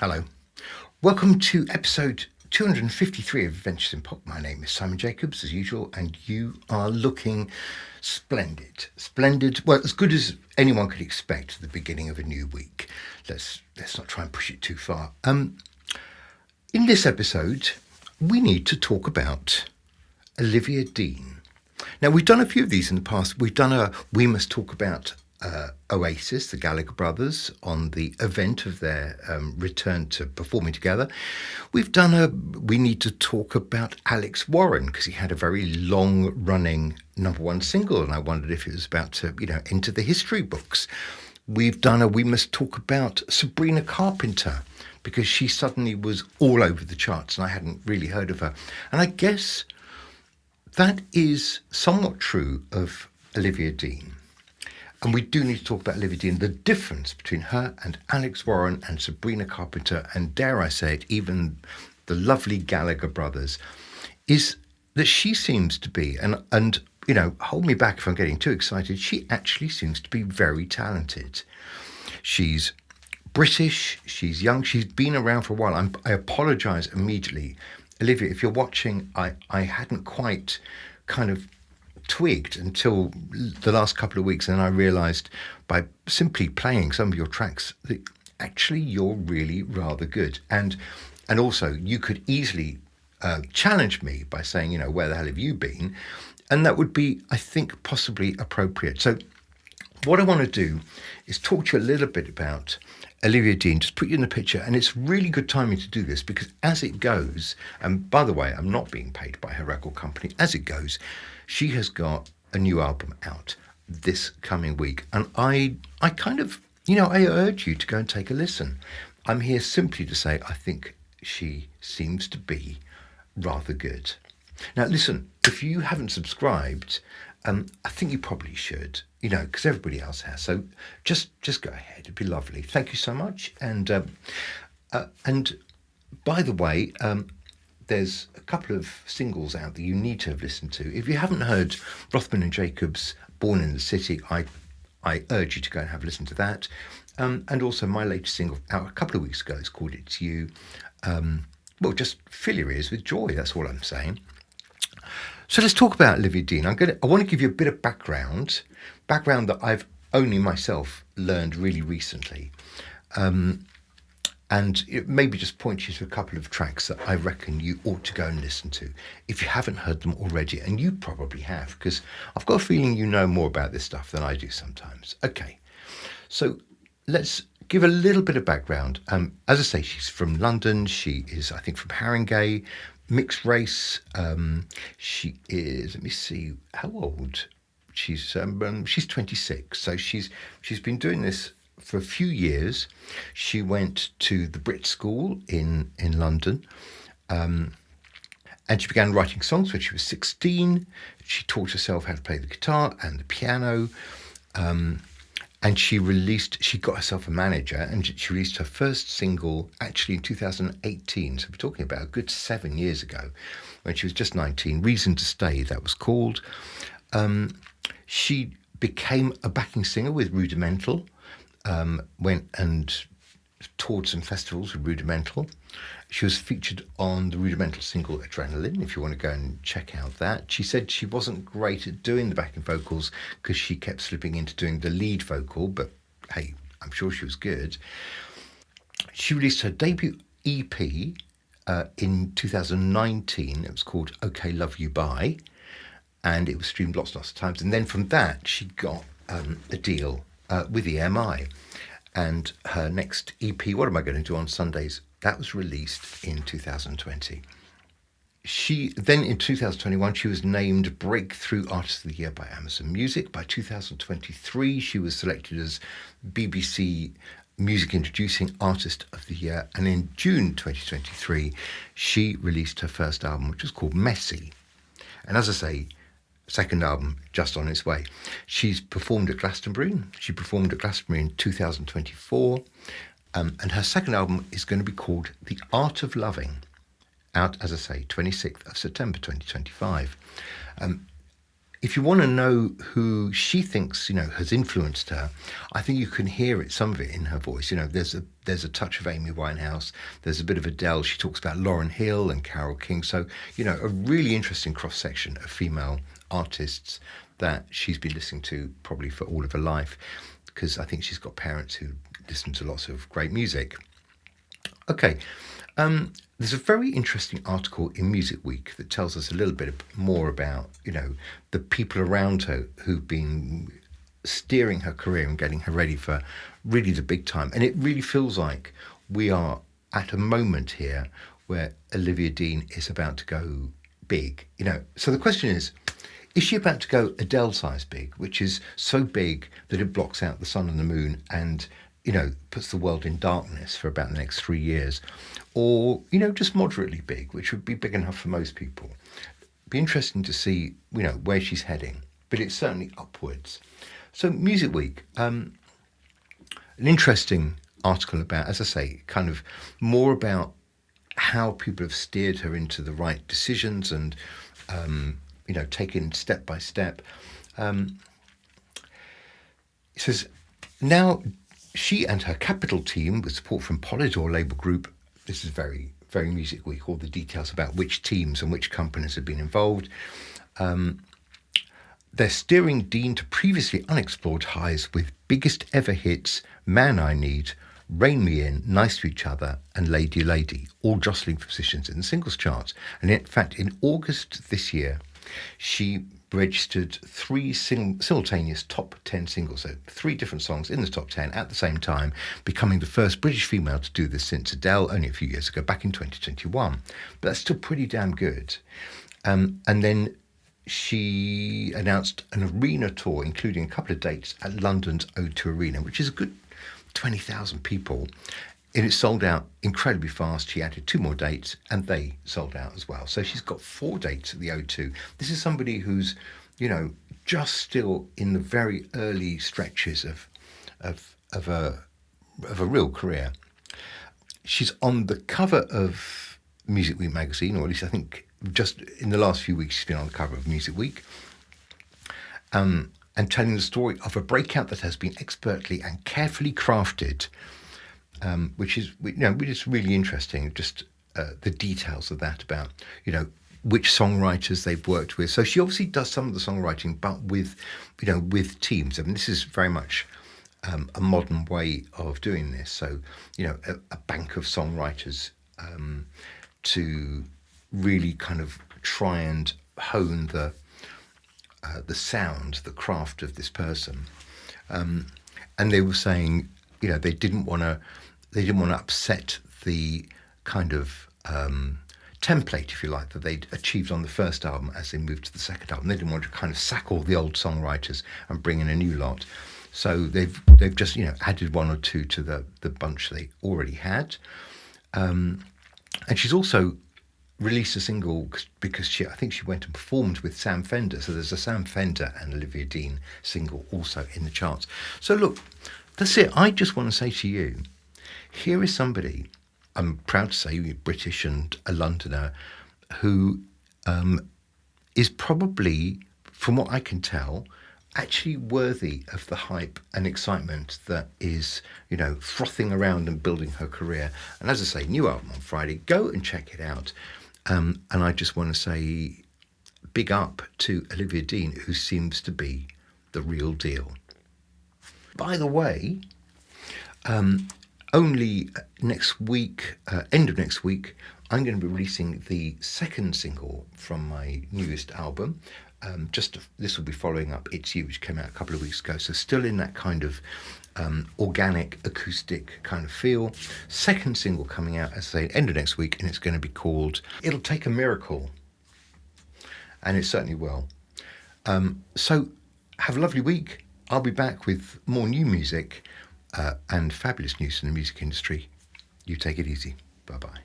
Hello. Welcome to episode 253 of Adventures in Pop. My name is Simon Jacobs, as usual, and you are looking splendid. Splendid. Well, as good as anyone could expect at the beginning of a new week. Let's not try and push it too far. In this episode, we need to talk about Olivia Dean. Now, we've done a few of these in the past. We've done a We Must Talk About Oasis, the Gallagher brothers, on the event of their return to performing together. We've done We Need to Talk About Alex Warren, because he had a very long-running number one single, and I wondered if it was about to, enter the history books. We've done We Must Talk About Sabrina Carpenter, because she suddenly was all over the charts, and I hadn't really heard of her. And I guess that is somewhat true of Olivia Dean. And we do need to talk about Olivia Dean, the difference between her and Alex Warren and Sabrina Carpenter, and dare I say it, even the lovely Gallagher brothers, is that she seems to be, and hold me back if I'm getting too excited, she actually seems to be very talented. She's British, she's young, she's been around for a while. I apologise immediately. Olivia, if you're watching, I hadn't quite kind of twigged until the last couple of weeks, and I realised by simply playing some of your tracks that actually you're really rather good. And also you could easily challenge me by saying, where the hell have you been? And that would be, I think, possibly appropriate. So what I want to do is talk to you a little bit about Olivia Dean, just put you in the picture, and it's really good timing to do this because as it goes, and by the way, I'm not being paid by her record company, as it goes, she has got a new album out this coming week, and I kind of, I urge you to go and take a listen. I'm here simply to say I think she seems to be rather good. Now listen, if you haven't subscribed, I think you probably should, because everybody else has. So just go ahead. It'd be lovely. Thank you so much. And by the way, there's a couple of singles out that you need to have listened to. If you haven't heard Rothman and Jacobs' Born in the City, I urge you to go and have a listen to that. And also my latest single out a couple of weeks ago is called It's You. Well, just fill your ears with joy. That's all I'm saying. So let's talk about Olivia Dean. I want to give you a bit of background that I've only myself learned really recently. And it maybe just point you to a couple of tracks that I reckon you ought to go and listen to if you haven't heard them already, and you probably have, because I've got a feeling you know more about this stuff than I do sometimes. Okay, so let's give a little bit of background. As I say, she's from London. She is, I think, from Haringey, mixed race. She is, let me see, how old? She's 26, so she's been doing this for a few years. She went to the Brit School in London, and she began writing songs when she was 16. She taught herself how to play the guitar and the piano, and she got herself a manager, and she released her first single actually in 2018. So we're talking about a good 7 years ago, when she was just 19. Reason to Stay, that was called. She became a backing singer with Rudimental, went and toured some festivals with Rudimental. She was featured on the Rudimental single Adrenaline, if you want to go and check out that. She said she wasn't great at doing the backing vocals because she kept slipping into doing the lead vocal, but hey, I'm sure she was good. She released her debut EP in 2019. It was called Okay Love You Bye, and it was streamed lots of times. And then from that, she got a deal with EMI. And her next EP, What Am I Going to Do on Sundays, that was released in 2020. Then in 2021, she was named Breakthrough Artist of the Year by Amazon Music. By 2023, she was selected as BBC Music Introducing Artist of the Year. And in June 2023, she released her first album, which was called Messy. And as I say, second album just on its way. She's performed at Glastonbury. She performed at Glastonbury in 2024. And her second album is going to be called The Art of Loving, out, as I say, 26th of September 2025. if you want to know who she thinks, has influenced her, I think you can hear it, some of it in her voice. There's a touch of Amy Winehouse. There's a bit of Adele. She talks about Lauryn Hill and Carole King. So, a really interesting cross-section of female artists that she's been listening to probably for all of her life, because I think she's got parents who listen to lots of great music. Okay, there's a very interesting article in Music Week that tells us a little bit more about, the people around her who've been steering her career and getting her ready for really the big time. And it really feels like we are at a moment here where Olivia Dean is about to go big. So the question is she about to go Adele size big, which is so big that it blocks out the sun and the moon and puts the world in darkness for about the next 3 years? Or, just moderately big, which would be big enough for most people. Be interesting to see, where she's heading, but it's certainly upwards. So Music Week, an interesting article about, as I say, kind of more about how people have steered her into the right decisions and, taken step by step. It says, now she and her Capital team, with support from Polydor Label Group, this is very, very Music Week, all the details about which teams and which companies have been involved. They're steering Dean to previously unexplored highs with biggest ever hits, Man I Need, Rain Me In, Nice to Each Other, and Lady Lady, all jostling for positions in the singles charts. And in fact, in August this year, she registered 3 simultaneous top 10 singles, so 3 different songs in the top 10 at the same time, becoming the first British female to do this since Adele only a few years ago, back in 2021. But that's still pretty damn good. And then she announced an arena tour, including a couple of dates at London's O2 Arena, which is a good 20,000 people. And it sold out incredibly fast. She added 2 more dates and they sold out as well. So she's got 4 dates at the O2. This is somebody who's, just still in the very early stretches of a real career. She's on the cover of Music Week magazine, or at least I think just in the last few weeks she's been on the cover of Music Week. And telling the story of a breakout that has been expertly and carefully crafted, which is really interesting. Just the details of that about, which songwriters they've worked with. So she obviously does some of the songwriting, but with teams. I mean, this is very much a modern way of doing this. So, a bank of songwriters to really kind of try and hone the sound, the craft of this person. And they were saying, they didn't want to upset the kind of template, if you like, that they'd achieved on the first album as they moved to the second album. They didn't want to kind of sack all the old songwriters and bring in a new lot. So they've just, added 1 or 2 to the bunch they already had. And she's also released a single because I think she went and performed with Sam Fender. So there's a Sam Fender and Olivia Dean single also in the charts. So look, that's it. I just want to say to you, here is somebody, I'm proud to say, British and a Londoner, who is probably, from what I can tell, actually worthy of the hype and excitement that is, frothing around and building her career. And as I say, new album on Friday. Go and check it out. And I just want to say big up to Olivia Dean, who seems to be the real deal. By the way, only next week, end of next week, I'm going to be releasing the second single from my newest album. This will be following up It's You, which came out a couple of weeks ago. So still in that kind of organic, acoustic kind of feel. Second single coming out, as I say, end of next week, and it's going to be called It'll Take a Miracle. And it certainly will. So have a lovely week. I'll be back with more new music and fabulous news in the music industry. You take it easy. Bye-bye.